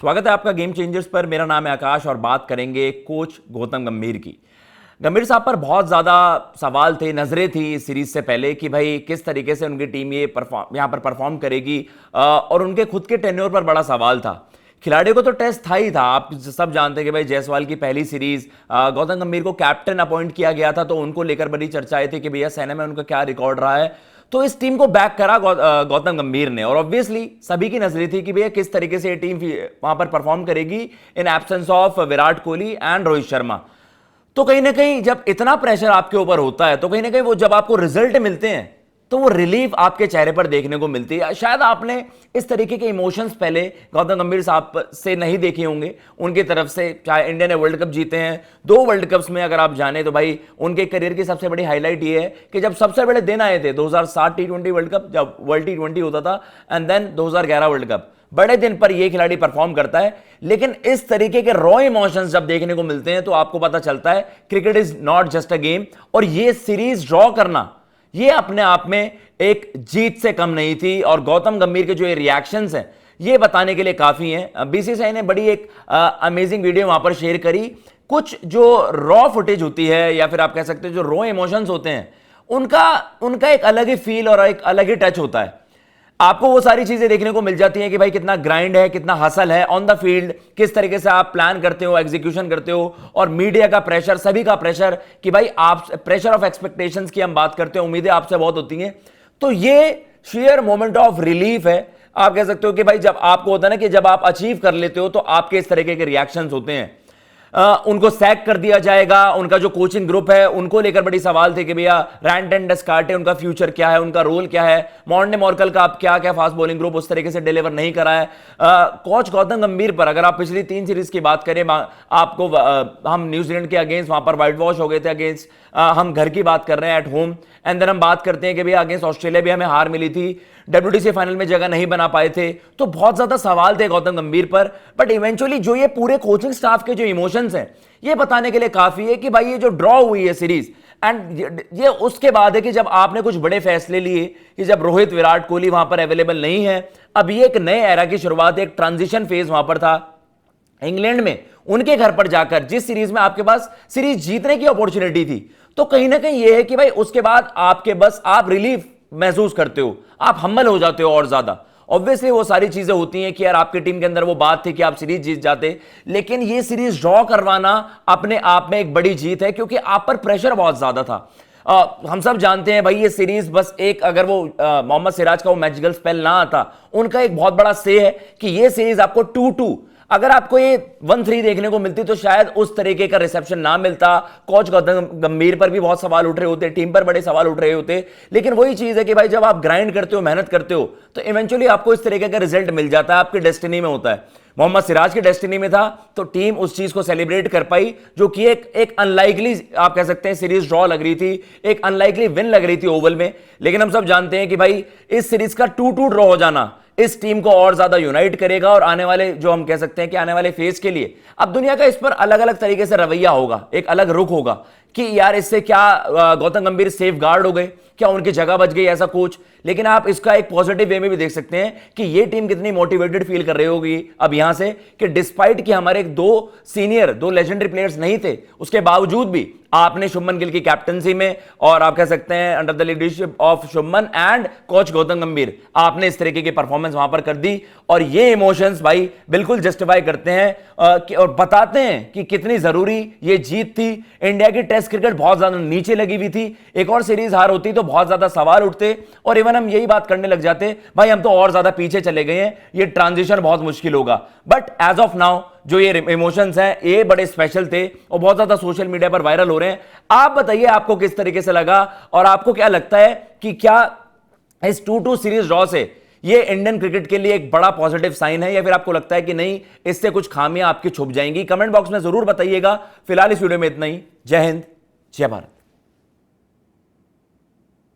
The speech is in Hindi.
स्वागत है आपका गेम चेंजर्स पर। मेरा नाम है आकाश और बात करेंगे कोच गौतम गंभीर की। गंभीर साहब पर बहुत ज़्यादा सवाल थे, नज़रें थी इस सीरीज से पहले कि भाई किस तरीके से उनकी टीम यहाँ पर परफॉर्म करेगी और उनके खुद के टेन्योर पर बड़ा सवाल था। खिलाड़ियों को तो टेस्ट था ही था, आप सब जानते हैं कि भाई जायसवाल की पहली सीरीज गौतम गंभीर को कैप्टन अपॉइंट किया गया था, तो उनको लेकर बड़ी चर्चाएं थी कि भैया सेना में उनका क्या रिकॉर्ड रहा है। तो इस टीम को बैक करा गौतम गंभीर ने, और ऑब्वियसली सभी की नजरें थी कि भैया किस तरीके से ये टीम वहां पर परफॉर्म करेगी in absence of Virat Kohli and Rohit Sharma. तो कहीं ना कहीं जब इतना प्रेशर आपके ऊपर होता है तो कहीं ना कहीं वो जब आपको रिजल्ट मिलते हैं तो वो रिलीफ आपके चेहरे पर देखने को मिलती है। शायद आपने इस तरीके के इमोशंस पहले गौतम गंभीर साहब से नहीं देखे होंगे उनकी तरफ से। चाहे इंडिया ने वर्ल्ड कप जीते हैं, 2 वर्ल्ड कप्स में अगर आप जाने तो भाई उनके करियर की सबसे बड़ी हाईलाइट ये है कि जब सबसे बड़े दिन आए थे 2007 T20 वर्ल्ड कप, जब वर्ल्ड T20 होता था, एंड देन 2011 वर्ल्ड कप, बड़े दिन पर ये खिलाड़ी परफॉर्म करता है। लेकिन इस तरीके के रॉ इमोशंस जब देखने को मिलते हैं तो आपको पता चलता है cricket is not just a game. और ये सीरीज ड्रॉ करना ये अपने आप में एक जीत से कम नहीं थी, और गौतम गंभीर के जो ये रिएक्शंस हैं ये बताने के लिए काफी हैं। बीसीसीआई ने बड़ी एक अमेजिंग वीडियो वहां पर शेयर करी। कुछ जो रॉ फुटेज होती है या फिर आप कह सकते हो जो रॉ इमोशंस होते हैं उनका एक अलग ही फील और एक अलग ही टच होता है। आपको वो सारी चीजें देखने को मिल जाती हैं कि भाई कितना ग्राइंड है, कितना हसल है ऑन द फील्ड, किस तरीके से आप प्लान करते हो, एग्जीक्यूशन करते हो, और मीडिया का प्रेशर, सभी का प्रेशर कि भाई आप प्रेशर ऑफ एक्सपेक्टेशंस की हम बात करते हैं, उम्मीदें आपसे बहुत होती हैं। तो ये शेयर मोमेंट ऑफ रिलीफ है। आप कह सकते हो कि भाई जब आपको होता है ना कि जब आप अचीव कर लेते हो तो आपके इस तरीके के रिएक्शंस होते हैं। उनको सैक कर दिया जाएगा, उनका जो कोचिंग ग्रुप है उनको लेकर बड़ी सवाल थे कि भैया रैंट एंड डेस्कार्टे उनका फ्यूचर क्या है, उनका रोल क्या है, मॉर्ने मॉर्कल का आप क्या क्या फास्ट बॉलिंग ग्रुप उस तरीके से डिलीवर नहीं करा है। कोच गौतम गंभीर पर अगर आप पिछली 3 सीरीज की बात करें, आपको हम न्यूजीलैंड के अगेंस्ट वहां पर व्हाइट वॉश हो गए थे अगेंस्ट, हम घर की बात कर रहे हैं एट होम, एंड देन हम बात करते हैं कि भैया अगेंस्ट ऑस्ट्रेलिया भी हमें हार मिली थी, WTC फाइनल में जगह नहीं बना पाए थे। तो बहुत ज्यादा सवाल थे गौतम गंभीर पर, बट इवेंचुअली जो ये पूरे कोचिंग स्टाफ के जो इमोशंस हैं ये बताने के लिए काफी है कि भाई ये जो ड्रॉ हुई है सीरीज, एंड ये उसके बाद है कि जब आपने कुछ बड़े फैसले लिए कि जब रोहित विराट कोहली वहां पर अवेलेबल नहीं है, अब ये एक नए एरा की शुरुआत, एक ट्रांजिशन फेज वहां पर था इंग्लैंड में, उनके घर पर जाकर जिस सीरीज में आपके पास सीरीज जीतने की अपॉर्चुनिटी थी। तो कहीं ना कहीं यह है कि भाई उसके बाद आपके बस आप रिलीफ महसूस करते हो, आप हम्बल हो जाते हो और ज्यादा। ऑब्वियसली वो सारी चीजें होती हैं कि यार आपकी टीम के अंदर वो बात थी कि आप सीरीज जीत जाते, लेकिन ये सीरीज ड्रॉ करवाना अपने आप में एक बड़ी जीत है क्योंकि आप पर प्रेशर बहुत ज्यादा था। हम सब जानते हैं भाई ये सीरीज बस एक, अगर वो मोहम्मद सिराज का वो मैजिकल स्पेल ना आता, उनका एक बहुत बड़ा से है कि ये सीरीज आपको 2-2, अगर आपको ये 1-3 देखने को मिलती तो शायद उस तरीके का रिसेप्शन ना मिलता। कोच गौतम गंभीर पर भी बहुत सवाल उठ रहे होते, टीम पर बड़े सवाल उठ रहे होते, लेकिन वही चीज है कि भाई जब आप ग्राइंड करते हो, मेहनत करते हो, तो इवेंचुअली आपको इस तरीके का रिजल्ट मिल जाता है, आपकी डेस्टिनी में होता है। मोहम्मद सिराज की डेस्टिनी में था तो टीम उस चीज को सेलिब्रेट कर पाई, जो कि एक अनलाइकली आप कह सकते हैं सीरीज ड्रॉ लग रही थी, एक अनलाइकली विन लग रही थी ओवल में। लेकिन हम सब जानते हैं कि भाई इस सीरीज का 2-2 ड्रॉ हो जाना इस टीम को और ज्यादा यूनाइट करेगा, और आने वाले जो हम कह सकते हैं कि आने वाले फेज के लिए अब दुनिया का इस पर अलग अलग तरीके से रवैया होगा, एक अलग रुख होगा कि यार इससे क्या गौतम गंभीर सेफ गार्ड हो गए, क्या उनकी जगह बच गई ऐसा कोच। लेकिन आप इसका एक पॉजिटिव वे में भी देख सकते हैं कि ये टीम कितनी मोटिवेटेड फील कर रही होगी अब यहां से, कि डिस्पाइट कि हमारे 2 लेजेंडरी प्लेयर्स नहीं थे, उसके बावजूद भी आपने शुभमन गिल की कैप्टनसी में और आप कह सकते हैं under the leadership of Shubman and coach Gautam गंभीर आपने इस तरीके की परफॉर्मेंस वहां पर कर दी। और ये इमोशंस भाई बिल्कुल जस्टिफाई करते हैं और बताते हैं कि कितनी जरूरी ये जीत थी। इंडिया की टेस्ट क्रिकेट बहुत ज्यादा नीचे लगी हुई थी, एक और सीरीज हार होती तो बहुत ज्यादा सवाल उठते, और इवन हम यही बात करने लग जाते भाई हम तो और ज्यादा पीछे चले गए हैं, ये ट्रांजिशन बहुत मुश्किल होगा। बट एज ऑफ नाउ जो ये इमोशंस हैं ये बड़े स्पेशल थे और बहुत ज्यादा सोशल मीडिया पर वायरल हो रहे हैं। आप बताइए आपको किस तरीके से लगा, और आपको क्या लगता है कि क्या इस 2-2 सीरीज ड्रॉ से ये इंडियन क्रिकेट के लिए एक बड़ा पॉजिटिव साइन है, या फिर आपको लगता है कि नहीं इससे कुछ खामियां आपकी छुप जाएंगी? कमेंट बॉक्स में जरूर बताइएगा। फिलहाल इस वीडियो में इतना ही। जय हिंद, जय भारत।